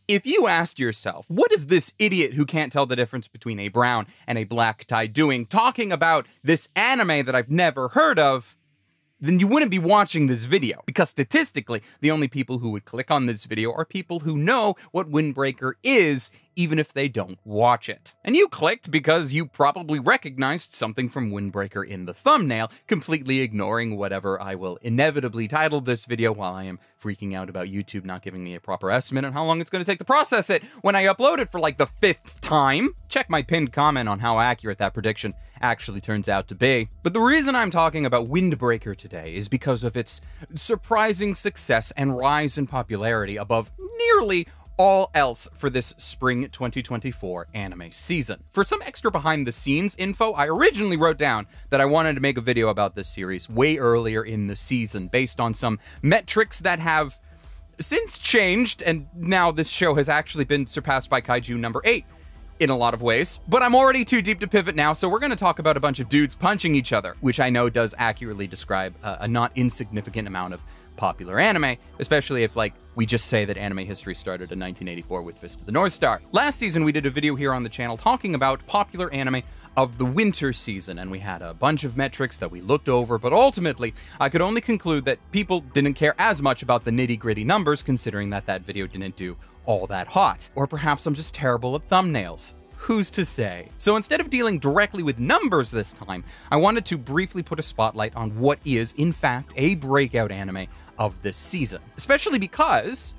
If you asked yourself, what is this idiot who can't tell the difference between a brown and a black tie doing, talking about this anime that I've never heard of, then you wouldn't be watching this video. Because statistically, the only people who would click on this video are people who know what Windbreaker is, even if they don't watch it. And you clicked because you probably recognized something from Windbreaker in the thumbnail, completely ignoring whatever I will inevitably title this video while I am freaking out about YouTube not giving me a proper estimate on how long it's going to take to process it when I upload it for like the 5th time. Check my pinned comment on how accurate that prediction actually turns out to be. But the reason I'm talking about Windbreaker today is because of its surprising success and rise in popularity above nearly all else for this spring 2024 anime season. For some extra behind the scenes info, I originally wrote down that I wanted to make a video about this series way earlier in the season based on some metrics that have since changed, and now this show has actually been surpassed by Kaiju number 8 in a lot of ways. But I'm already too deep to pivot now, so we're going to talk about a bunch of dudes punching each other, which I know does accurately describe a not insignificant amount of popular anime, especially if, like, we just say that anime history started in 1984 with Fist of the North Star. Last season, we did a video here on the channel talking about popular anime of the winter season, and we had a bunch of metrics that we looked over, but ultimately, I could only conclude that people didn't care as much about the nitty-gritty numbers, considering that that video didn't do all that hot. Or perhaps I'm just terrible at thumbnails. Who's to say? So instead of dealing directly with numbers this time, I wanted to briefly put a spotlight on what is, in fact, a breakout anime of this season. Especially because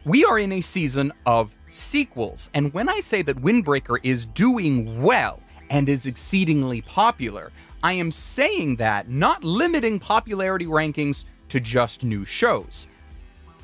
we are in a season of sequels, and when I say that Windbreaker is doing well and is exceedingly popular, I am saying that not limiting popularity rankings to just new shows.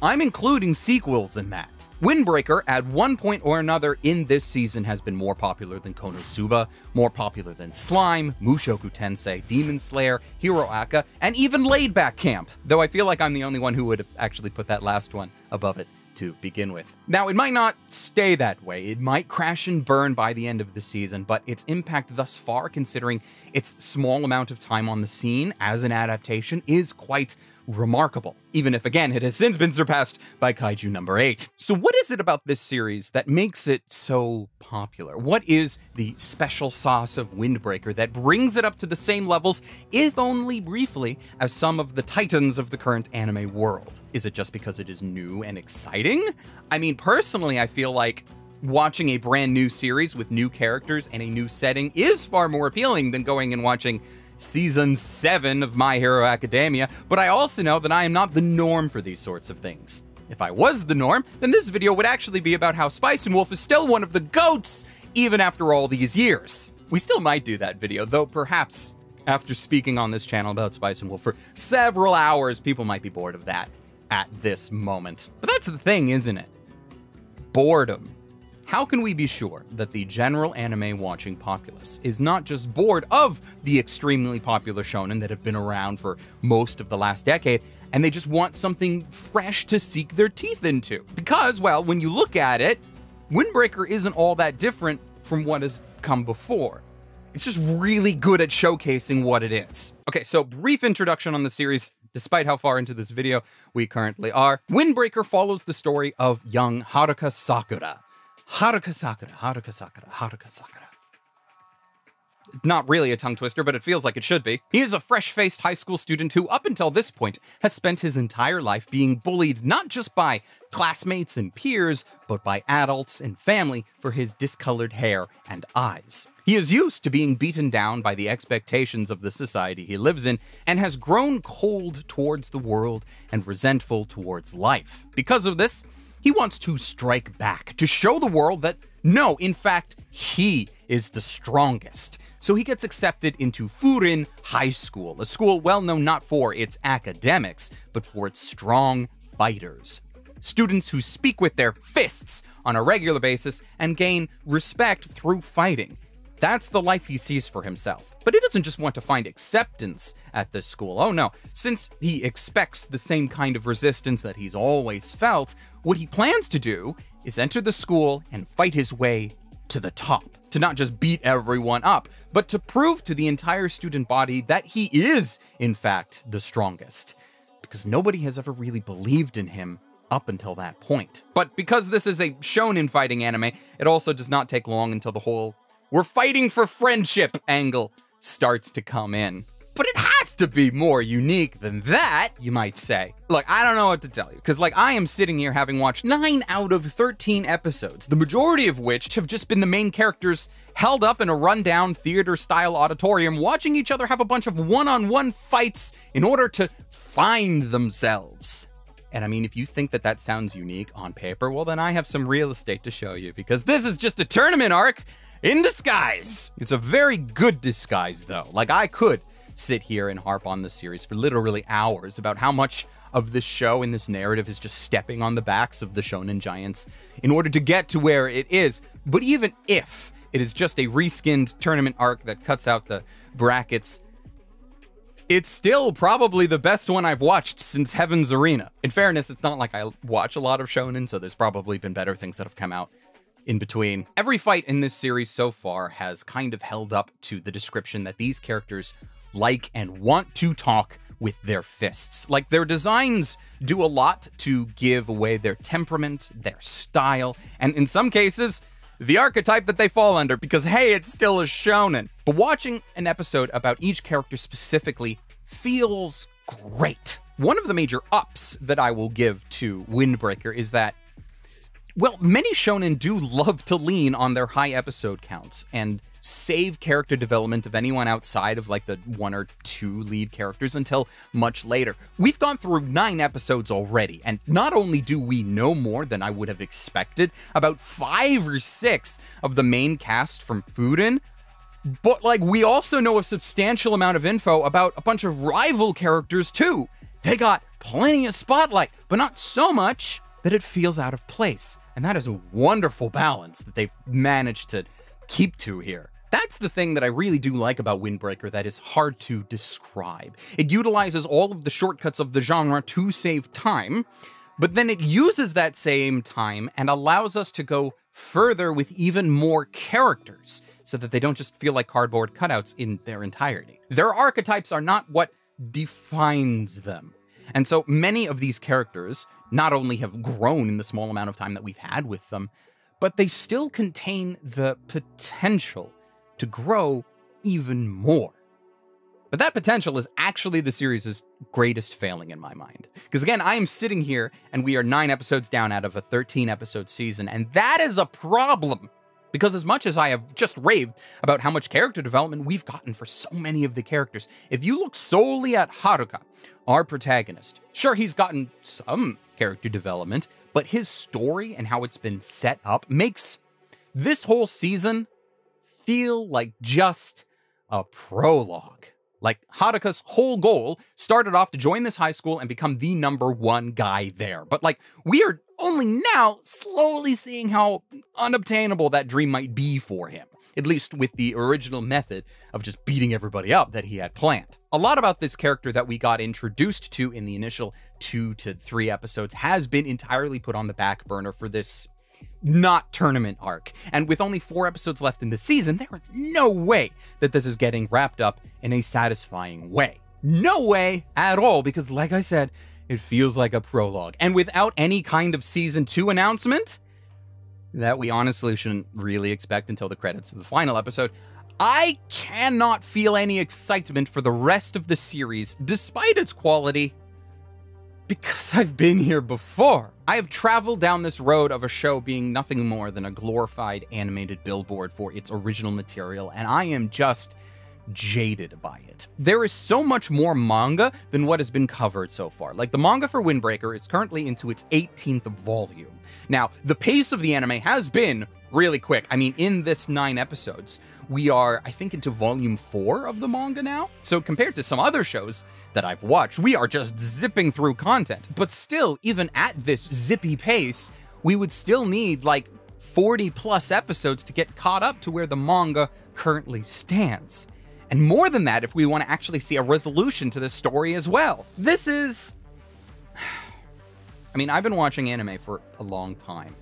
I'm including sequels in that. Windbreaker, at one point or another in this season, has been more popular than Konosuba, more popular than Slime, Mushoku Tensei, Demon Slayer, Hero Aka, and even Laid Back Camp, though I feel like I'm the only one who would have actually put that last one above it to begin with. Now, it might not stay that way. It might crash and burn by the end of the season, but its impact thus far, considering its small amount of time on the scene as an adaptation, is quite remarkable, even if, again, it has since been surpassed by Kaiju number 8. So what is it about this series that makes it so popular? What is the special sauce of Windbreaker that brings it up to the same levels, if only briefly, as some of the titans of the current anime world? Is it just because it is new and exciting? I mean, personally, I feel like watching a brand new series with new characters and a new setting is far more appealing than going and watching Season 7 of My Hero Academia, but I also know that I am not the norm for these sorts of things. If I was the norm, then this video would actually be about how Spice and Wolf is still one of the GOATs, even after all these years. We still might do that video, though perhaps after speaking on this channel about Spice and Wolf for several hours, people might be bored of that at this moment. But that's the thing, isn't it? Boredom. How can we be sure that the general anime watching populace is not just bored of the extremely popular shonen that have been around for most of the last decade, and they just want something fresh to sink their teeth into? Because, well, when you look at it, Windbreaker isn't all that different from what has come before. It's just really good at showcasing what it is. Okay, so brief introduction on the series. Despite how far into this video we currently are, Windbreaker follows the story of young Haruka Sakura. Haruka Sakura, Haruka Sakura, Haruka Sakura. Not really a tongue twister, but it feels like it should be. He is a fresh-faced high school student who, up until this point, has spent his entire life being bullied not just by classmates and peers, but by adults and family for his discolored hair and eyes. He is used to being beaten down by the expectations of the society he lives in, and has grown cold towards the world and resentful towards life. Because of this, he wants to strike back, to show the world that, no, in fact, he is the strongest. So he gets accepted into Furin High School, a school well known not for its academics, but for its strong fighters. Students who speak with their fists on a regular basis and gain respect through fighting. That's the life he sees for himself. But he doesn't just want to find acceptance at this school. Oh no, since he expects the same kind of resistance that he's always felt, what he plans to do is enter the school and fight his way to the top. To not just beat everyone up, but to prove to the entire student body that he is, in fact, the strongest. Because nobody has ever really believed in him up until that point. But because this is a shonen fighting anime, it also does not take long until the whole "we're fighting for friendship" angle starts to come in. But it has to be more unique than that, you might say. Look, I don't know what to tell you, because I am sitting here having watched 9 out of 13 episodes, the majority of which have just been the main characters held up in a rundown theater-style auditorium watching each other have a bunch of one-on-one fights in order to find themselves. And I mean, if you think that that sounds unique on paper, well then I have some real estate to show you, because this is just a tournament arc in disguise. It's a very good disguise, though. I could sit here and harp on the series for literally hours about how much of this show and this narrative is just stepping on the backs of the shonen giants in order to get to where it is. But even if it is just a reskinned tournament arc that cuts out the brackets, it's still probably the best one I've watched since Heaven's Arena. In fairness, it's not like I watch a lot of shonen, so there's probably been better things that have come out in between. Every fight in this series so far has kind of held up to the description that these characters like and want to talk with their fists. Their designs do a lot to give away their temperament, their style, and in some cases, the archetype that they fall under, because hey, it's still a shonen. But watching an episode about each character specifically feels great. One of the major ups that I will give to Windbreaker is that, well, many shonen do love to lean on their high episode counts and save character development of anyone outside of the 1 or 2 lead characters until much later. We've gone through 9 episodes already, and not only do we know more than I would have expected about 5 or 6 of the main cast from Fuden, but we also know a substantial amount of info about a bunch of rival characters too. They got plenty of spotlight, but not so much that it feels out of place. And that is a wonderful balance that they've managed to keep to here. That's the thing that I really do like about Windbreaker that is hard to describe. It utilizes all of the shortcuts of the genre to save time, but then it uses that same time and allows us to go further with even more characters so that they don't just feel like cardboard cutouts in their entirety. Their archetypes are not what defines them. And so many of these characters not only have grown in the small amount of time that we've had with them, but they still contain the potential to grow even more. But that potential is actually the series' greatest failing in my mind. Because again, I am sitting here and we are 9 episodes down out of a 13-episode season, and that is a problem. Because as much as I have just raved about how much character development we've gotten for so many of the characters, if you look solely at Haruka, our protagonist, sure, he's gotten some character development, but his story and how it's been set up makes this whole season feel like just a prologue. Haruka's whole goal started off to join this high school and become the #1 guy there. But we are only now slowly seeing how unobtainable that dream might be for him. At least with the original method of just beating everybody up that he had planned. A lot about this character that we got introduced to in the initial 2 to 3 episodes has been entirely put on the back burner for this not tournament arc. And with only 4 episodes left in the season, there is no way that this is getting wrapped up in a satisfying way. No way at all, because like I said, it feels like a prologue. And without any kind of season 2 announcement that we honestly shouldn't really expect until the credits of the final episode, I cannot feel any excitement for the rest of the series, despite its quality, because I've been here before. I have traveled down this road of a show being nothing more than a glorified animated billboard for its original material, and I am just jaded by it. There is so much more manga than what has been covered so far. The manga for Windbreaker is currently into its 18th volume. Now, the pace of the anime has been really quick. I mean, in this 9 episodes, we are, I think, into volume 4 of the manga now. So compared to some other shows that I've watched, we are just zipping through content. But still, even at this zippy pace, we would still need 40 plus episodes to get caught up to where the manga currently stands. And more than that, if we want to actually see a resolution to this story as well. This is... I mean, I've been watching anime for a long time.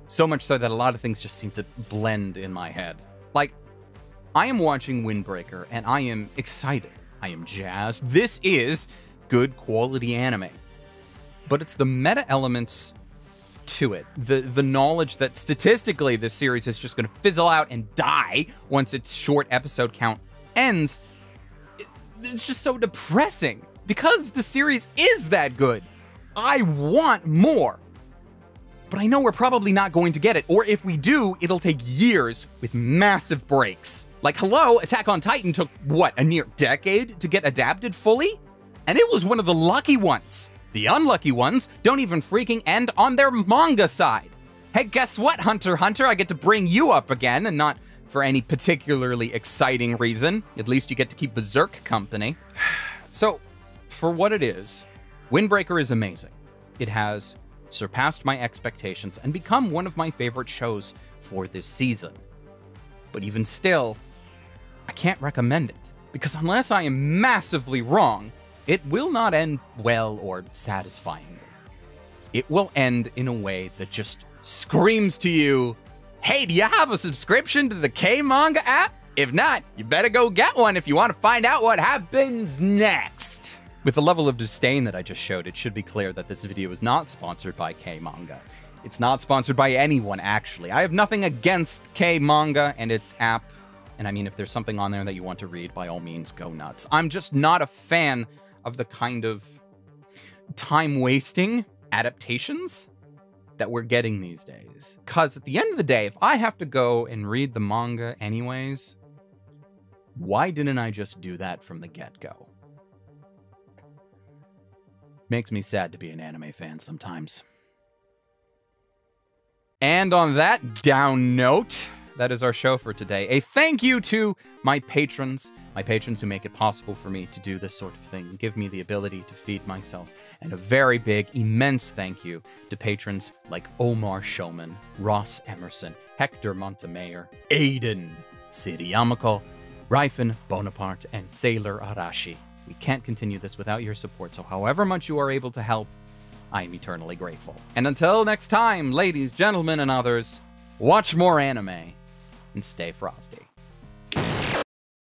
So much so that a lot of things just seem to blend in my head. I am watching Windbreaker, and I am excited. I am jazzed. This is good quality anime. but it's the meta elements to it. The knowledge that statistically this series is just going to fizzle out and die once its short episode count ends. It's just so depressing because the series is that good. I want more. But I know we're probably not going to get it, or if we do, it'll take years with massive breaks. Like, hello, Attack on Titan took, what, a near decade to get adapted fully? And it was one of the lucky ones. The unlucky ones don't even freaking end on their manga side. Hey, guess what, Hunter x Hunter? I get to bring you up again, and not for any particularly exciting reason. At least you get to keep Berserk company. So, for what it is, Windbreaker is amazing. It has surpassed my expectations and become one of my favorite shows for this season. But even still, I can't recommend it, because unless I am massively wrong, it will not end well or satisfyingly. It will end in a way that just screams to you, hey, do you have a subscription to the K-Manga app? If not, you better go get one if you want to find out what happens next. With the level of disdain that I just showed, it should be clear that this video is not sponsored by K-Manga. It's not sponsored by anyone, actually. I have nothing against K-Manga and its app. And I mean, if there's something on there that you want to read, by all means, go nuts. I'm just not a fan of the kind of time-wasting adaptations that we're getting these days. Because at the end of the day, if I have to go and read the manga anyways, why didn't I just do that from the get-go? Makes me sad to be an anime fan sometimes. And on that down note, that is our show for today. A thank you to my patrons who make it possible for me to do this sort of thing, give me the ability to feed myself, and a very big, immense thank you to patrons like Omar Showman, Ross Emerson, Hector Montemayor, Aiden, Siri Yamako, Raifin Bonaparte, and Sailor Arashi. We can't continue this without your support, so however much you are able to help, I am eternally grateful. And until next time, ladies, gentlemen, and others, watch more anime and stay frosty.